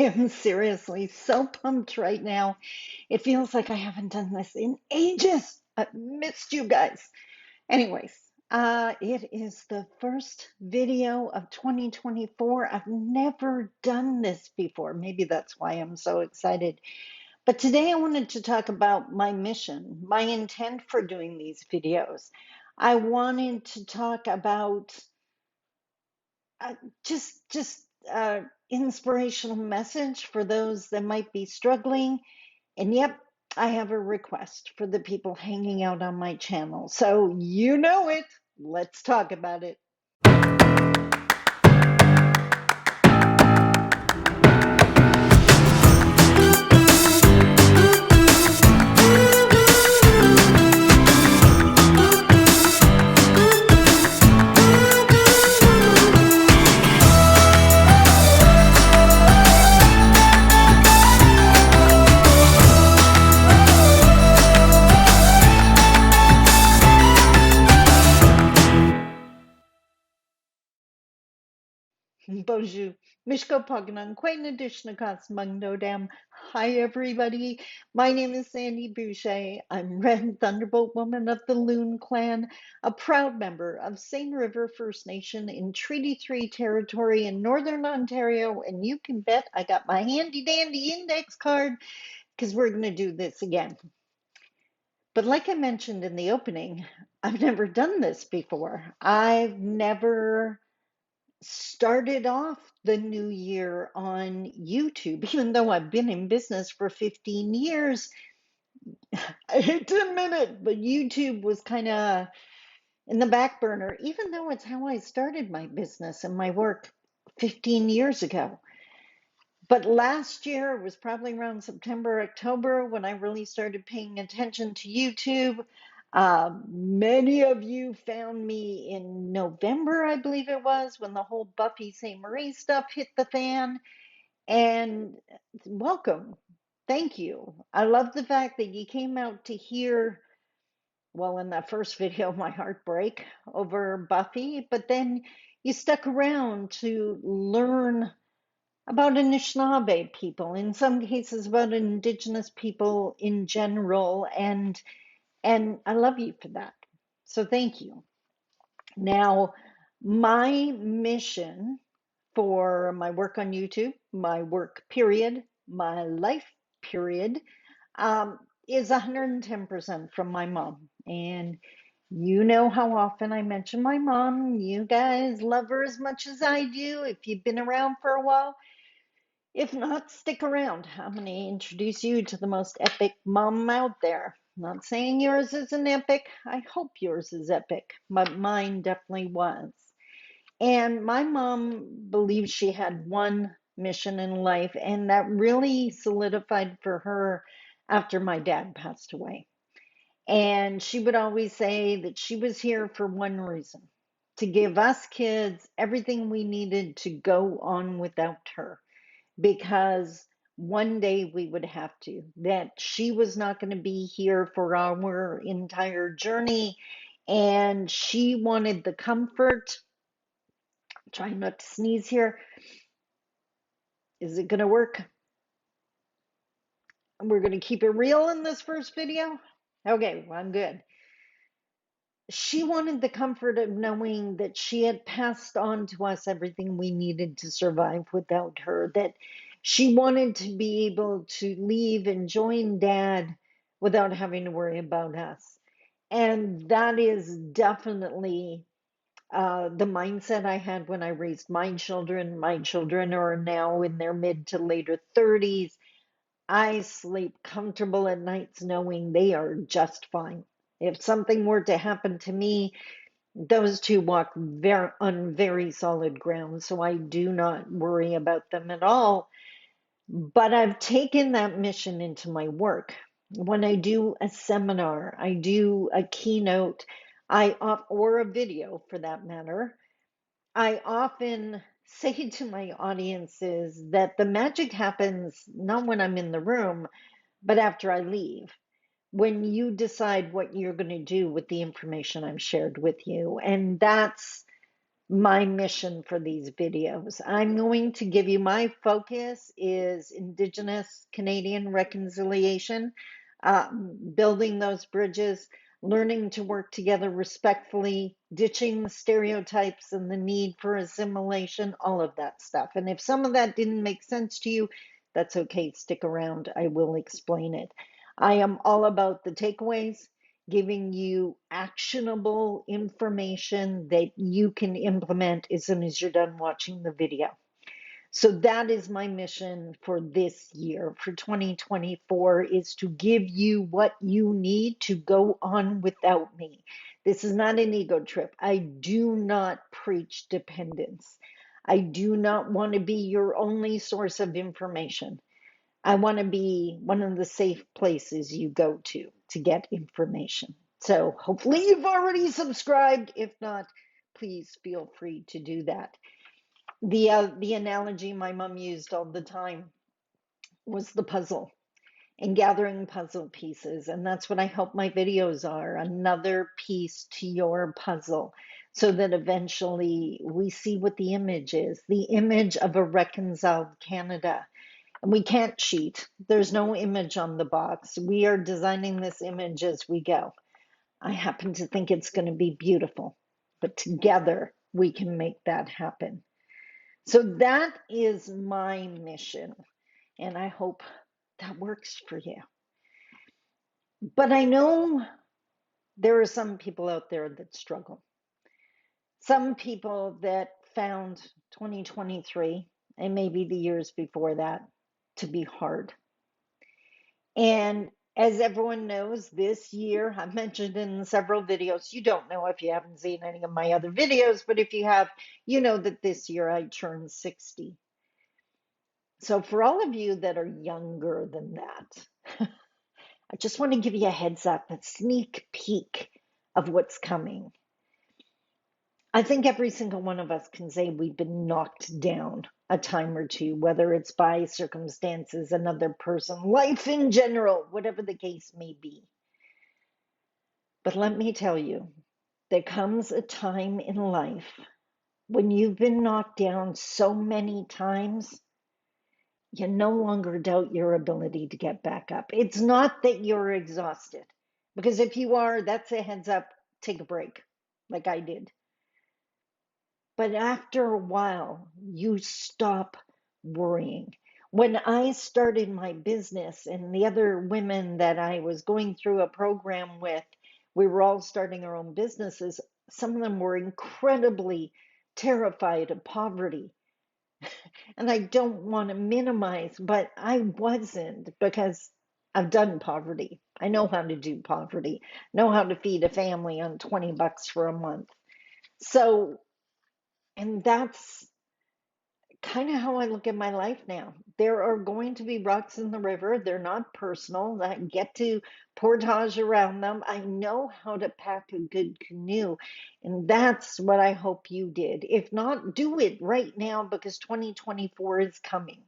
am seriously so pumped right now. It feels like I haven't done this in ages. I've missed you guys. Anyways, it is the first video of 2024. I've never done this before. Maybe that's why I'm so excited. But today I wanted to talk about my mission, my intent for doing these videos. I wanted to talk about uh, just inspirational message for those that might be struggling. And yep, I have a request for the people hanging out on my channel. So you know it. Let's talk about it. Bonjour. Mishko Pognon, Quain Adishnakas Mungdodam. Hi, everybody. My name is Sandy Boucher. I'm Red Thunderbolt Woman of the Loon Clan, a proud member of Seine River First Nation in Treaty 3 territory in Northern Ontario. And you can bet I got my handy dandy index card because we're going to do this again. But like I mentioned in the opening, I've never done this before. I've never started off the new year on YouTube, even though I've been in business for 15 years. I hate to admit it, but YouTube was kind of in the back burner, even though it's how I started my business and my work 15 years ago. But last year, it was probably around September, October, when I really started paying attention to YouTube. Many of you found me in November, I believe it was, when the whole Buffy St. Marie stuff hit the fan. And welcome. Thank you. I love the fact that you came out to hear, well, in that first video, my heart break over Buffy, but then you stuck around to learn about Anishinaabe people, in some cases about Indigenous people in general, and I love you for that. So thank you. Now, my mission for my work on YouTube, my work period, my life period, is 110% from my mom. And you know how often I mention my mom. You guys love her as much as I do if you've been around for a while. If not, stick around. I'm going to introduce you to the most epic mom out there. Not saying yours isn't epic. I hope yours is epic, but mine definitely was. And my mom believed she had one mission in life, and that really solidified for her after my dad passed away. And she would always say that she was here for one reason, to give us kids everything we needed to go on without her, because one day we would have to, that she was not going to be here for our entire journey. And she wanted the comfort. Trying not to sneeze here. Is it going to work? We're going to keep it real in this first video. Okay, well, I'm good. She wanted the comfort of knowing that she had passed on to us everything we needed to survive without her, that she wanted to be able to leave and join dad without having to worry about us. And that is definitely the mindset I had when I raised my children. My children are now in their mid to later 30s. I sleep comfortable at nights knowing they are just fine. If something were to happen to me, those two walk on very solid ground, so I do not worry about them at all. But I've taken that mission into my work. When I do a seminar, I do a keynote, or a video for that matter, I often say to my audiences that the magic happens not when I'm in the room, but after I leave, when you decide what you're going to do with the information I've shared with you. And that's my mission for these videos. I'm going to give you my focus is Indigenous Canadian reconciliation, building those bridges, learning to work together respectfully, ditching the stereotypes and the need for assimilation, all of that stuff. And if some of that didn't make sense to you, that's okay. Stick around. I will explain it. I am all about the takeaways, giving you actionable information that you can implement as soon as you're done watching the video. So that is my mission for this year, for 2024, is to give you what you need to go on without me. This is not an ego trip. I do not preach dependence. I do not want to be your only source of information. I want to be one of the safe places you go to get information. So hopefully you've already subscribed. If not, please feel free to do that. The analogy my mom used all the time was the puzzle and gathering puzzle pieces, and that's what I hope my videos are, another piece to your puzzle, so that eventually we see what the image is, the image of a reconciled Canada. And we can't cheat. There's no image on the box. We are designing this image as we go. I happen to think it's going to be beautiful, but together we can make that happen. So that is my mission, and I hope that works for you. But I know there are some people out there that struggle. Some people that found 2023 and maybe the years before that to be hard. And as everyone knows, this year, I've mentioned in several videos, you don't know if you haven't seen any of my other videos, but if you have, you know that this year I turned 60. So for all of you that are younger than that, I just want to give you a heads up, a sneak peek of what's coming. I think every single one of us can say we've been knocked down a time or two, whether it's by circumstances, another person, life in general, whatever the case may be. But let me tell you, there comes a time in life when you've been knocked down so many times, you no longer doubt your ability to get back up. It's not that you're exhausted, because if you are, that's a heads up, take a break, like I did. But after a while, you stop worrying. When I started my business and the other women that I was going through a program with, we were all starting our own businesses. Some of them were incredibly terrified of poverty. And I don't want to minimize, but I wasn't, because I've done poverty. I know how to do poverty, know how to feed a family on $20 for a month. So, and that's kind of how I look at my life now. There are going to be rocks in the river. They're not personal. I get to portage around them. I know how to pack a good canoe. And that's what I hope you did. If not, do it right now, because 2024 is coming.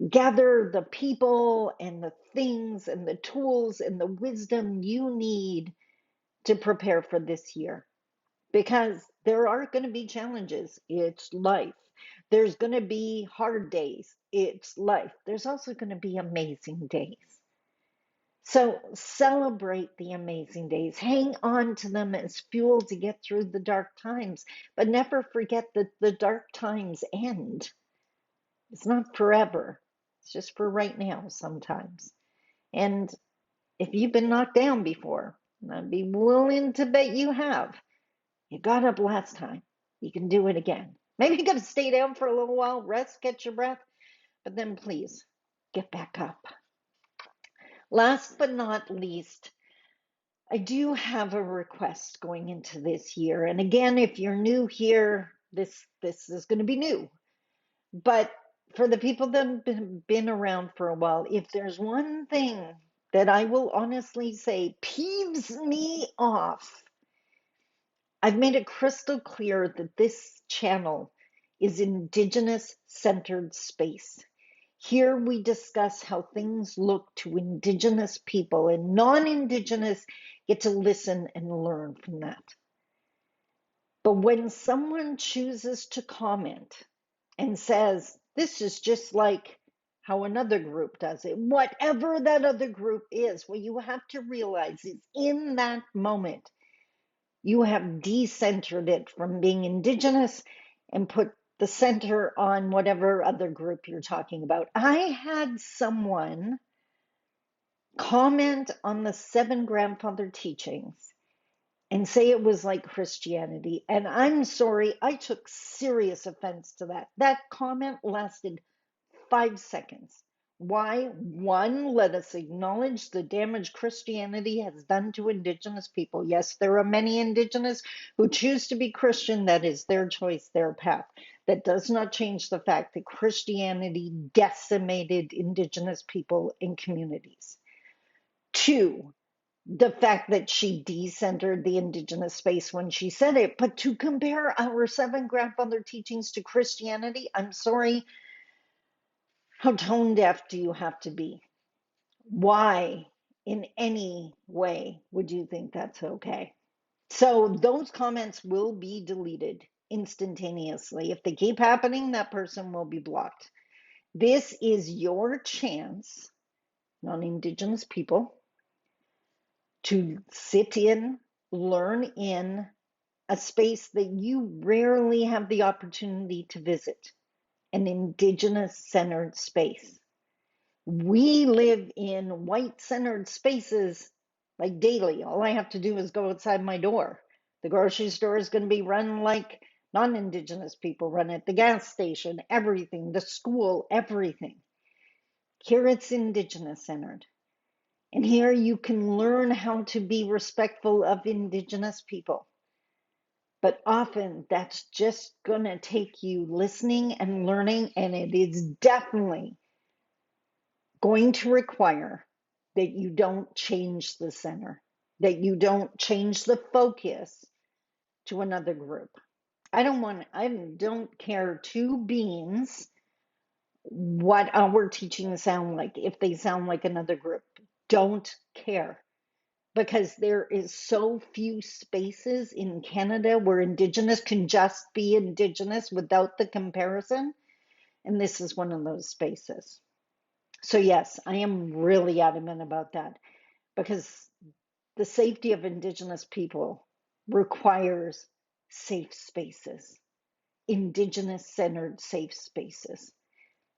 Gather the people and the things and the tools and the wisdom you need to prepare for this year, because there are going to be challenges. It's life. There's going to be hard days. It's life. There's also going to be amazing days. So celebrate the amazing days. Hang on to them as fuel to get through the dark times. But never forget that the dark times end. It's not forever. It's just for right now sometimes. And if you've been knocked down before, and I'd be willing to bet you have, you got up last time. You can do it again. Maybe you got to stay down for a little while, rest, catch your breath, but then please get back up. Last but not least, I do have a request going into this year. And again, if you're new here, this is going to be new. But for the people that have been around for a while, if there's one thing that I will honestly say peeves me off, I've made it crystal clear that this channel is Indigenous centered space. Here we discuss how things look to Indigenous people, and non-Indigenous get to listen and learn from that. But when someone chooses to comment and says, this is just like how another group does it, whatever that other group is, what you have to realize is in that moment, you have decentered it from being Indigenous and put the center on whatever other group you're talking about. I had someone comment on the seven grandfather teachings and say it was like Christianity. And I'm sorry, I took serious offense to that. That comment lasted 5 seconds. Why? One, let us acknowledge the damage Christianity has done to Indigenous people. Yes, there are many Indigenous who choose to be Christian. That is their choice, their path. That does not change the fact that Christianity decimated Indigenous people and communities. Two, the fact that she decentered the Indigenous space when she said it, but to compare our seven grandfather teachings to Christianity, I'm sorry, how tone deaf do you have to be? Why, in any way, would you think that's okay? So those comments will be deleted instantaneously. If they keep happening, that person will be blocked. This is your chance, non-Indigenous people, to sit in, learn in a space that you rarely have the opportunity to visit, an Indigenous centered space. We live in white centered spaces like daily. All I have to do is go outside my door. The grocery store is going to be run like non Indigenous people run it, the gas station, everything, the school, everything. Here it's Indigenous centered. And here you can learn how to be respectful of Indigenous people. But often that's just going to take you listening and learning, and it is definitely going to require that you don't change the center, that you don't change the focus to another group. I don't care two beans what our teachings sound like, if they sound like another group. Don't care. Because there is so few spaces in Canada where Indigenous can just be Indigenous without the comparison. And this is one of those spaces. So, yes, I am really adamant about that because the safety of Indigenous people requires safe spaces, Indigenous centered safe spaces.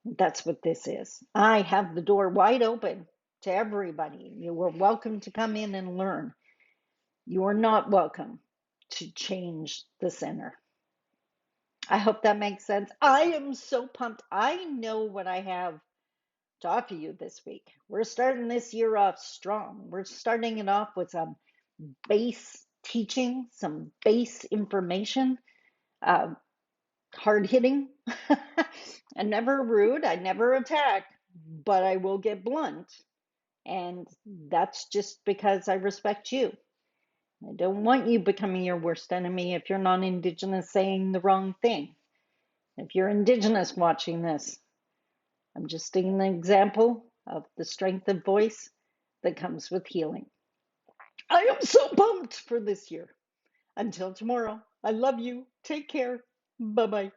That's what this is. I have the door wide open to everybody. You are welcome to come in and learn. You are not welcome to change the center. I hope that makes sense. I am so pumped. I know what I have to offer you this week. We're starting this year off strong. We're starting it off with some base teaching, some base information, uh, hard hitting. I'm never rude, I never attack, but I will get blunt. And that's just because I respect you. I don't want you becoming your worst enemy if you're non Indigenous saying the wrong thing. If you're Indigenous watching this, I'm just an example of the strength of voice that comes with healing. I am so pumped for this year. Until tomorrow, I love you. Take care. Bye bye.